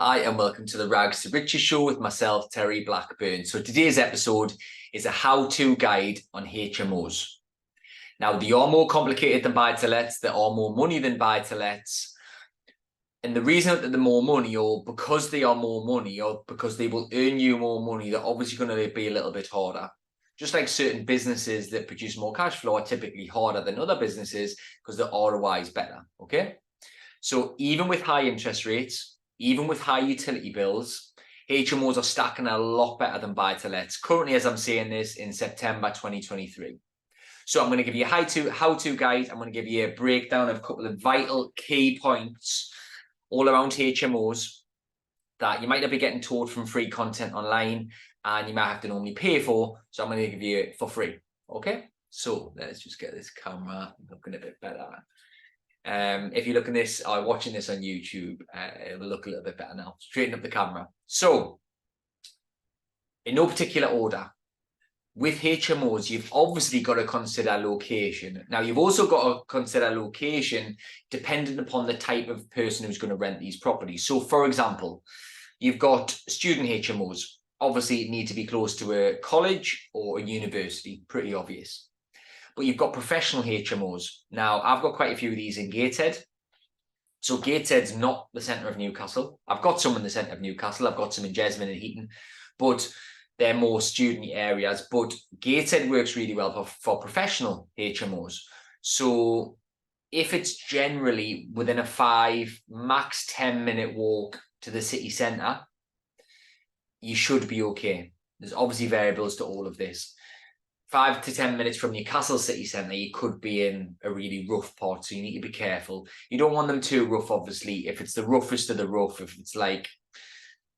Hi, and welcome to the Rags to Riches show with myself, Terry Blackburn. So today's episode is a how-to guide on HMOs. Now, they are more complicated than buy-to-lets. They are more money than buy-to-lets. And the reason that they're more money, or because they are more money, or because they will earn you more money, they're obviously going to be a little bit harder. Just like certain businesses that produce more cash flow are typically harder than other businesses because the ROI is better, okay? So even with high interest rates, even with high utility bills, HMOs are stacking a lot better than buy-to-lets. Currently, as I'm saying this, in September 2023. So I'm going to give you a how-to guide. I'm going to give you a breakdown of a couple of vital key points all around HMOs that you might not be getting taught from free content online and you might have to normally pay for. So I'm going to give you it for free. Okay, so let's just get this camera looking a bit better. If you're looking this or watching this on YouTube, it will look a little bit better now. Straighten up the camera. So, in no particular order, with HMOs, you've obviously got to consider location. Now, you've also got to consider location dependent upon the type of person who's going to rent these properties. So, for example, you've got student HMOs. Obviously, need to be close to a college or a university. Pretty obvious. But you've got professional HMOs. Now, I've got quite a few of these in Gateshead. So Gateshead's not the centre of Newcastle. I've got some in the centre of Newcastle. I've got some in Jesmond and Heaton, but they're more student areas. But Gateshead works really well for professional HMOs. So if it's generally within a 5, max 10-minute walk to the city centre, you should be okay. There's obviously variables to all of this. 5 to 10 minutes from Newcastle city centre, you could be in a really rough part, so you need to be careful. You don't want them too rough, obviously. If it's the roughest of the rough, if it's like,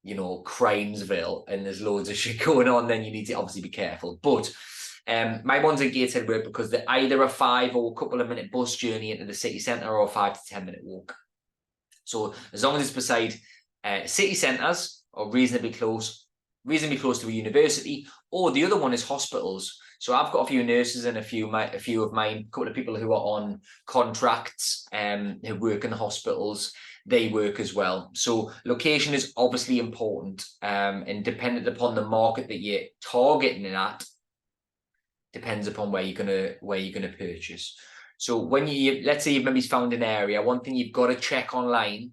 you know, Crimesville and there's loads of shit going on, then you need to obviously be careful. But my ones in Gateshead work because they're either a 5 or a couple of minute bus journey into the city centre or a 5 to 10 minute walk. So as long as it's beside city centres or reasonably close to a university, or the other one is hospitals. So I've got a few nurses and a few of mine, a couple of people who are on contracts who work in the hospitals. They work as well. So location is obviously important, and dependent upon the market that you're targeting it at, depends upon where you're gonna purchase. So when let's say you've maybe found an area, one thing you've got to check online,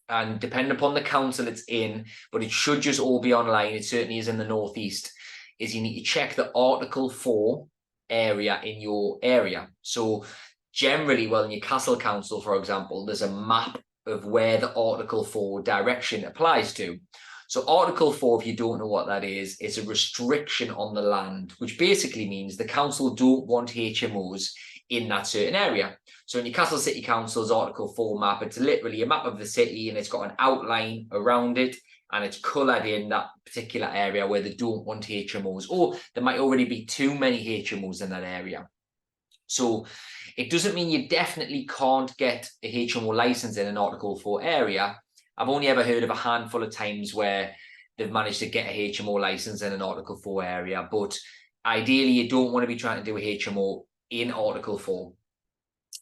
and depending upon the council it's in, but it should just all be online, it certainly is in the northeast, is you need to check the Article 4 area in your area. So generally, well, in Newcastle Council, for example, there's a map of where the Article 4 direction applies to. So Article 4, if you don't know what that is, it's a restriction on the land, which basically means the council don't want HMOs in that certain area. So in Newcastle City Council's Article 4 map, it's literally a map of the city and it's got an outline around it and it's coloured in that particular area where they don't want HMOs, or there might already be too many HMOs in that area. So it doesn't mean you definitely can't get a HMO license in an Article 4 area. I've only ever heard of a handful of times where they've managed to get a HMO license in an Article 4 area, but ideally you don't want to be trying to do a HMO in Article 4.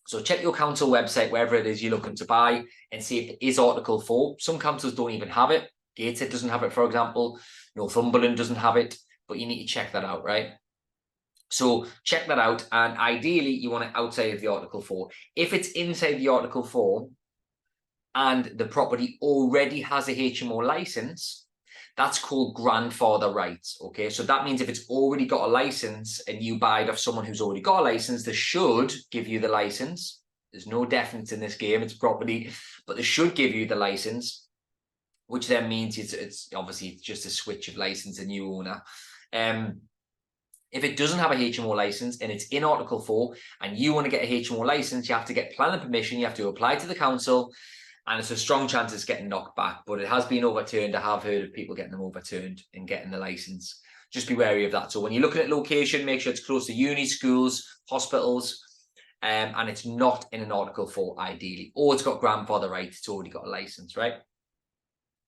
So check your council website, wherever it is you're looking to buy, and see if it is Article 4. Some councils don't even have it. Gateshead doesn't have it, for example. Northumberland doesn't have it, but you need to check that out, right? So check that out, and ideally you want it outside of the Article 4. If it's inside the Article 4 and the property already has a HMO license, that's called grandfather rights, okay? So that means if it's already got a license and you buy it off someone who's already got a license, they should give you the license. There's no definite in this game, it's property, but they should give you the license, which then means it's obviously just a switch of license, a new owner. If it doesn't have a HMO license and it's in Article 4 and you want to get a HMO license, you have to get planning permission, you have to apply to the council, and it's a strong chance it's getting knocked back, but it has been overturned. I have heard of people getting them overturned and getting the license. Just be wary of that. So when you're looking at location, make sure it's close to uni, schools, hospitals, and it's not in an Article 4 ideally, or it's got grandfather rights, it's already got a license, right?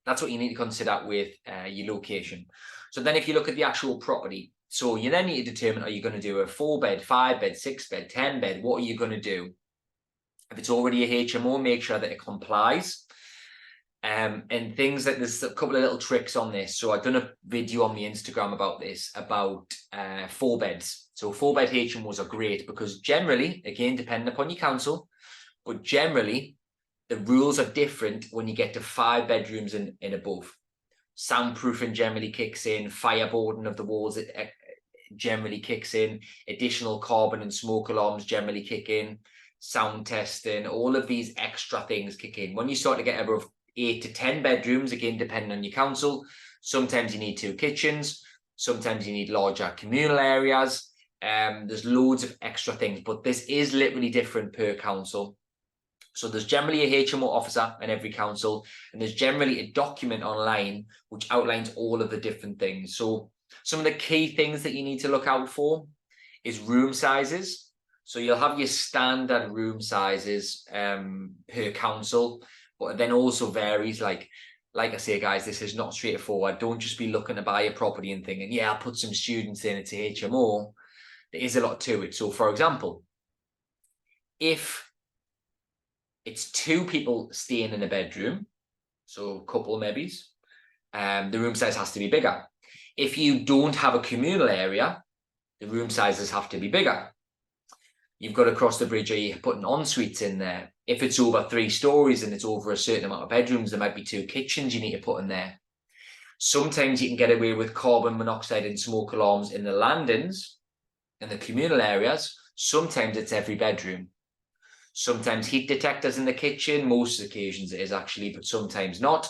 That's what you need to consider with your location. So then if you look at the actual property, so you then need to determine, are you going to do a 4-bed, 5-bed, 6-bed, 10-bed? What are you going to do? If it's already a HMO, make sure that it complies. And things like there's a couple of little tricks on this. So I've done a video on my Instagram about this, about 4 beds. So 4-bed HMOs are great because generally, again, depending upon your council, but generally the rules are different when you get to 5 bedrooms and above. Soundproofing generally kicks in, fireboarding of the walls generally kicks in, additional carbon and smoke alarms generally kick in, sound testing, all of these extra things kick in. When you start to get above 8 to 10 bedrooms, again, depending on your council, sometimes you need 2 kitchens, sometimes you need larger communal areas. There's loads of extra things, but this is literally different per council. So there's generally a HMO officer in every council, and there's generally a document online which outlines all of the different things. So some of the key things that you need to look out for is room sizes. So you'll have your standard room sizes per council, but then also varies. Like I say, guys, this is not straightforward. Don't just be looking to buy a property and thinking, yeah, I'll put some students in, it's a HMO. There is a lot to it. So for example, if it's 2 people staying in a bedroom, so a couple maybe, the room size has to be bigger. If you don't have a communal area, the room sizes have to be bigger. You've got to cross the bridge, or you're putting en-suites in there. If it's over 3 stories and it's over a certain amount of bedrooms, there might be 2 kitchens you need to put in there. Sometimes you can get away with carbon monoxide and smoke alarms in the landings, in the communal areas. Sometimes it's every bedroom. Sometimes heat detectors in the kitchen. Most occasions it is actually, but sometimes not.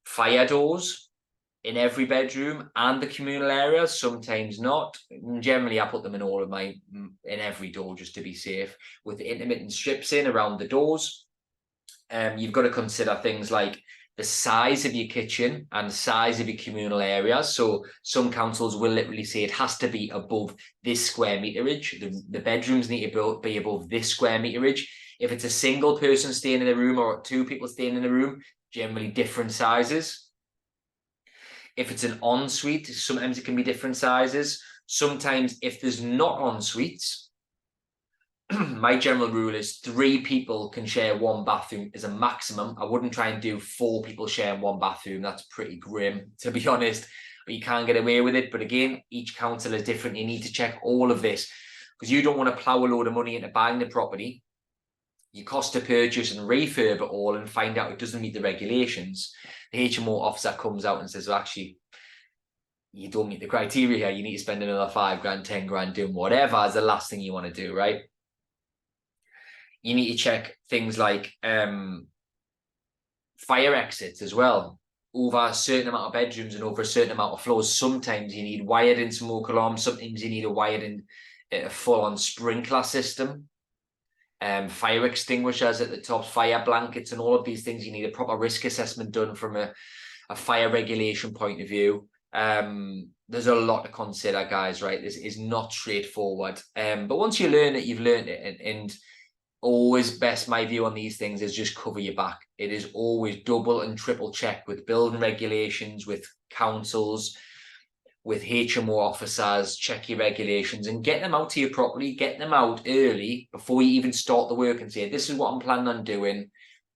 Fire doors in every bedroom and the communal areas, sometimes not. Generally, I put them in all of in every door just to be safe, with intermittent strips in around the doors. You've got to consider things like the size of your kitchen and the size of your communal areas. So some councils will literally say it has to be above this square meterage. The bedrooms need to be above this square meterage. If it's a single person staying in a room or 2 people staying in a room, generally different sizes. If it's an ensuite, sometimes it can be different sizes. Sometimes if there's not ensuites, my general rule is 3 people can share 1 bathroom is a maximum. I wouldn't try and do 4 people sharing 1 bathroom. That's pretty grim, to be honest. But you can't get away with it. But again, each council is different. You need to check all of this because you don't want to plow a load of money into buying the property. You cost to purchase and refurb it all and find out it doesn't meet the regulations. The HMO officer comes out and says, well, actually, you don't meet the criteria here. You need to spend another 5 grand, 10 grand doing whatever is the last thing you want to do, right? You need to check things like fire exits as well. Over a certain amount of bedrooms and over a certain amount of floors, sometimes you need wired-in smoke alarms. Sometimes you need a wired-in full-on sprinkler system. Fire extinguishers at the top, fire blankets, and all of these things. You need a proper risk assessment done from a fire regulation point of view. There's a lot to consider, guys, right? This is not straightforward. But once you learn it, you've learned it. And always best, my view on these things is just cover your back. It is always double and triple check with building regulations, with councils, with HMO officers. Check your regulations and get them out to you properly. Get them out early before you even start the work and say, this is what I'm planning on doing.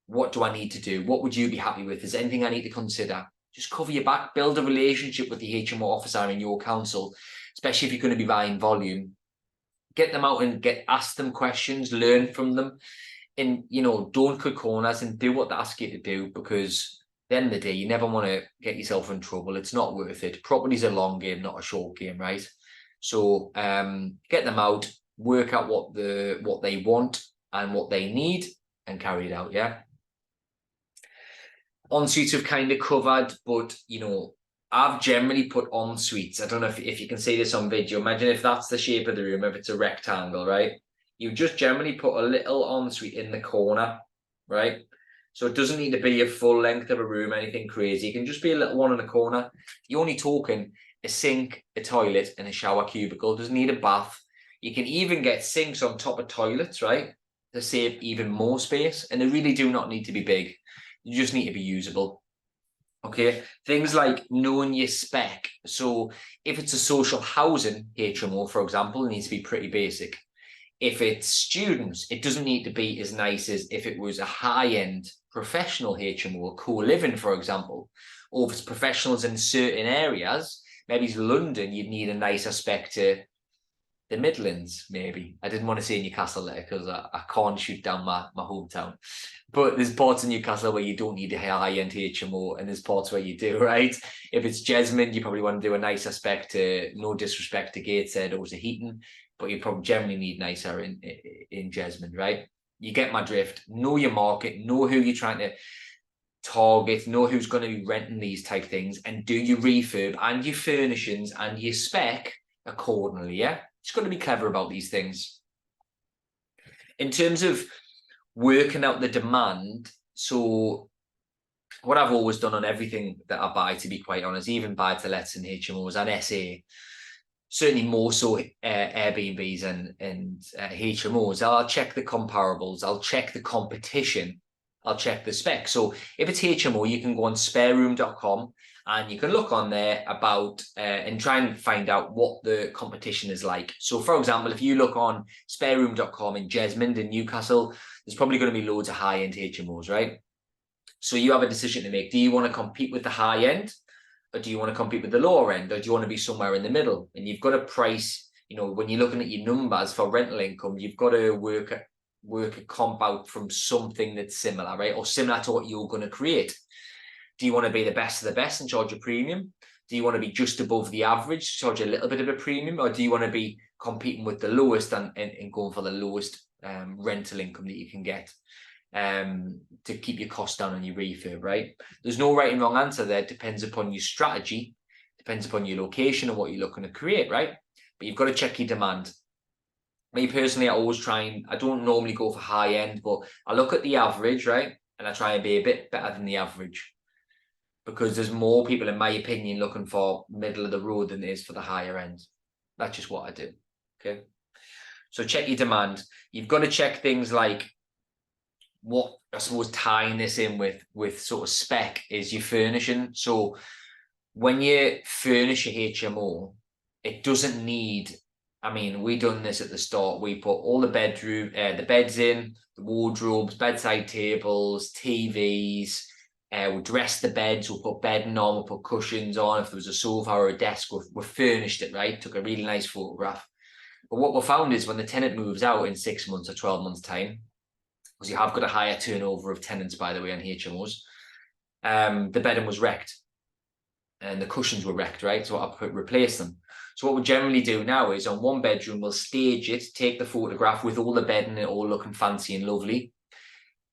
What do I need to do? What would you be happy with? Is there anything I need to consider? Just cover your back, build a relationship with the HMO officer in your council, especially if you're going to be buying volume. Get them out and ask them questions, learn from them, and don't cut corners and do what they ask you to do, because at the end of the day, you never want to get yourself in trouble. It's not worth it. Property's a long game, not a short game, right? So get them out, work out what they want and what they need, and carry it out. Yeah. En-suites have kind of covered, but I've generally put en-suites. I don't know if you can see this on video. Imagine if that's the shape of the room, if it's a rectangle, right? You just generally put a little en-suite in the corner, right? So it doesn't need to be a full length of a room, anything crazy. It can just be a little one in the corner. You're only talking a sink, a toilet, and a shower cubicle. It doesn't need a bath. You can even get sinks on top of toilets, right? To save even more space. And they really do not need to be big. You just need to be usable. Okay, things like knowing your spec. So if it's a social housing HMO, for example, it needs to be pretty basic. If it's students, it doesn't need to be as nice as if it was a high-end professional HMO, co-living, for example. Or if it's professionals in certain areas, maybe it's London, you'd need a nicer spec to the Midlands, maybe. I didn't want to say Newcastle there because I can't shoot down my hometown. But there's parts of Newcastle where you don't need a high-end HMO, and there's parts where you do, right? If it's Jesmond, you probably want to do a nicer spec to, no disrespect to Gateshead or to Heaton, but you probably generally need nicer in Jesmond, right? You get my drift. Know your market, know who you're trying to target, know who's going to be renting these type things, and do your refurb and your furnishings and your spec accordingly, yeah? Just got to be clever about these things. In terms of working out the demand, so what I've always done on everything that I buy, to be quite honest, even buy-to-lets and HMOs and SA, certainly more so Airbnbs and HMOs, I'll check the comparables, I'll check the competition, I'll check the spec. So if it's HMO, you can go on spareroom.com and you can look on there about and try and find out what the competition is like. So for example, if you look on spareroom.com in Jesmond in Newcastle, there's probably going to be loads of high-end HMOs, right? So you have a decision to make. Do you want to compete with the high end, or do you want to compete with the lower end, or do you want to be somewhere in the middle? And you've got to price, you know, when you're looking at your numbers for rental income, you've got to work a comp out from something that's similar, right? Or similar to what you're going to create. Do you want to be the best of the best and charge a premium? Do you want to be just above the average, charge a little bit of a premium? Or do you want to be competing with the lowest and going for the lowest rental income that you can get to keep your costs down on your refurb, right? There's no right and wrong answer there. It depends upon your strategy, depends upon your location and what you're looking to create, right? But you've got to check your demand. Me personally, I always I don't normally go for high end, but I look at the average, right? And I try and be a bit better than the average, because there's more people, in my opinion, looking for middle of the road than there is for the higher end. That's just what I do, okay? So check your demand. You've got to check things like what, I suppose, tying this in with sort of spec is your furnishing. So when you furnish a HMO, it doesn't need, I mean, we done this at the start. We put all the beds in, the wardrobes, bedside tables, TVs. We'll dress the beds. We'll put bedding on. We'll put cushions on. If there was a sofa or a desk, we furnished it, right? Took a really nice photograph. But what we found is when the tenant moves out in 6 months or 12 months' time, because you have got a higher turnover of tenants, by the way, on HMOs, the bedding was wrecked and the cushions were wrecked, right? So I replace them. So what we generally do now is on one bedroom, we'll stage it, take the photograph with all the bedding and all looking fancy and lovely.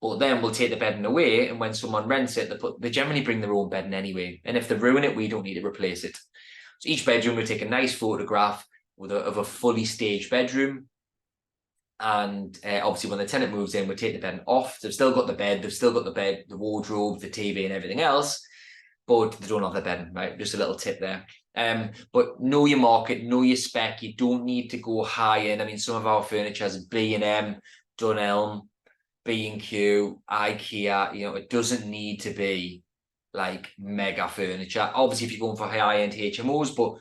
But then we'll take the bedding away, and when someone rents it, they generally bring their own bedding anyway. And if they ruin it, we don't need to replace it. So each bedroom will take a nice photograph of a fully staged bedroom. And obviously when the tenant moves in, we'll take the bedding off. They've still got the bed, the wardrobe, the TV and everything else, but they don't have the bedding, right? Just a little tip there. But know your market, know your spec. You don't need to go high end. I mean, some of our furniture has B&M, Dunelm, B&Q, IKEA. You know, it doesn't need to be like mega furniture. Obviously, if you're going for high-end HMOs, but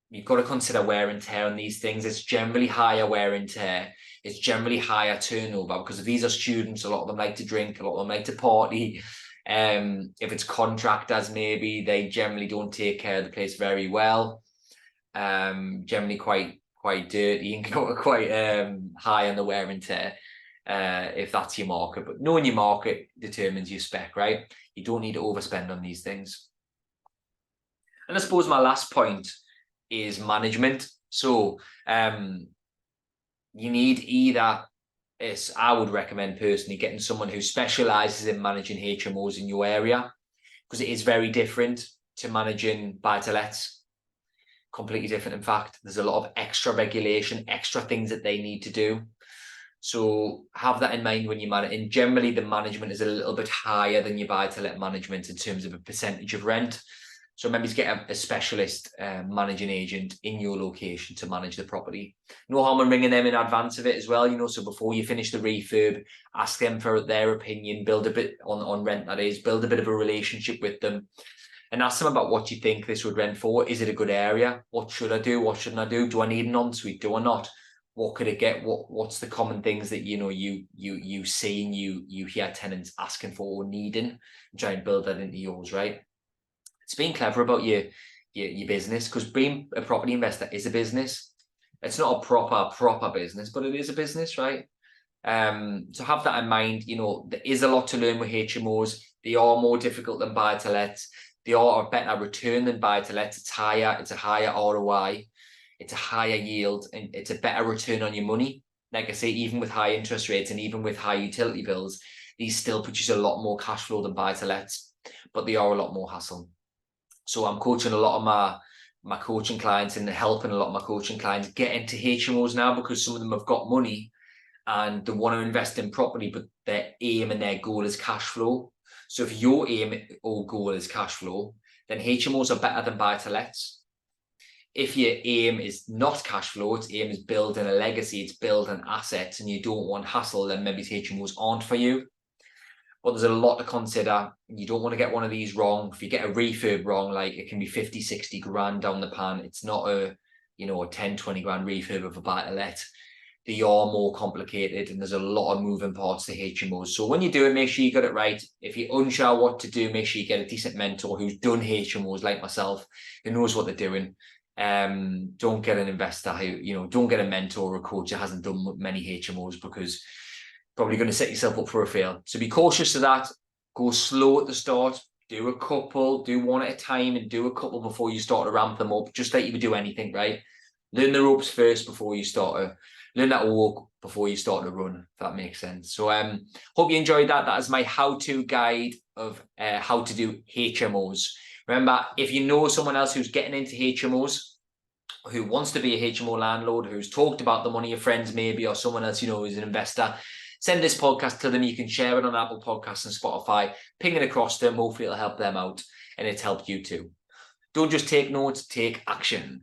you've got to consider wear and tear on these things. It's generally higher wear and tear. It's generally higher turnover, because if these are students, a lot of them like to drink, a lot of them like to party. If it's contractors, maybe they generally don't take care of the place very well. Generally quite dirty and quite high on the wear and tear, if that's your market. But knowing your market determines your spec, right? You don't need to overspend on these things. And I suppose my last point is management. So you need either, I would recommend personally getting someone who specializes in managing HMOs in your area, because it is very different to managing buy-to-lets. Completely different. In fact, there's a lot of extra regulation, extra things that they need to do. So have that in mind when you manage. And generally, the management is a little bit higher than your buy-to-let management in terms of a percentage of rent. So maybe get a specialist managing agent in your location to manage the property. No harm in ringing them in advance of it as well, you know, so before you finish the refurb, ask them for their opinion, build a bit on rent, that is, build a bit of a relationship with them, and ask them about what you think this would rent for. Is it a good area? What should I do? What shouldn't I do? Do I need an ensuite? Do I not? what could it get? What's the common things that you see and you hear tenants asking for or needing, and try and build that into yours, right? It's being clever about your business, because being a property investor is a business. It's not a proper business, but it is a business, right? So have that in mind. There is a lot to learn with HMOs. They are more difficult than buy-to-lets. They are a better return than buy-to-lets. It's a higher ROI. It's a higher yield, and it's a better return on your money. Like I say, even with high interest rates and even with high utility bills, these still produce a lot more cash flow than buy-to-lets, but they are a lot more hassle. So I'm coaching a lot of my coaching clients and helping a lot of my coaching clients get into HMOs now, because some of them have got money and they want to invest in property, but their aim and their goal is cash flow. So if your aim or goal is cash flow, then HMOs are better than buy-to-lets. If your aim is not cash flow, its aim is building a legacy, it's building assets, and you don't want hassle, then maybe HMOs aren't for you. But there's a lot to consider. You don't want to get one of these wrong. If you get a refurb wrong, like, it can be 50, 60 grand down the pan. It's not a 10, 20 grand refurb of a buy-to-let. They are more complicated, and there's a lot of moving parts to HMOs. So when you do it, make sure you got it right. If you're unsure what to do, make sure you get a decent mentor who's done HMOs like myself, who knows what they're doing. Don't get an investor who, don't get a mentor or a coach who hasn't done many HMOs, because probably going to set yourself up for a fail. So be cautious of that. Go slow at the start. Do a couple, do one at a time, and do a couple before you start to ramp them up, just like you would do anything, right? Learn the ropes first before you start to learn that to walk before you start to run, if that makes sense. So hope you enjoyed that. That is my how-to guide of how to do HMOs. Remember, if you know someone else who's getting into HMOs, who wants to be a HMO landlord, who's talked about them, one of your friends maybe, or someone else who's an investor, send this podcast to them. You can share it on Apple Podcasts and Spotify, ping it across to them. Hopefully it'll help them out, and it's helped you too. Don't just take notes, take action.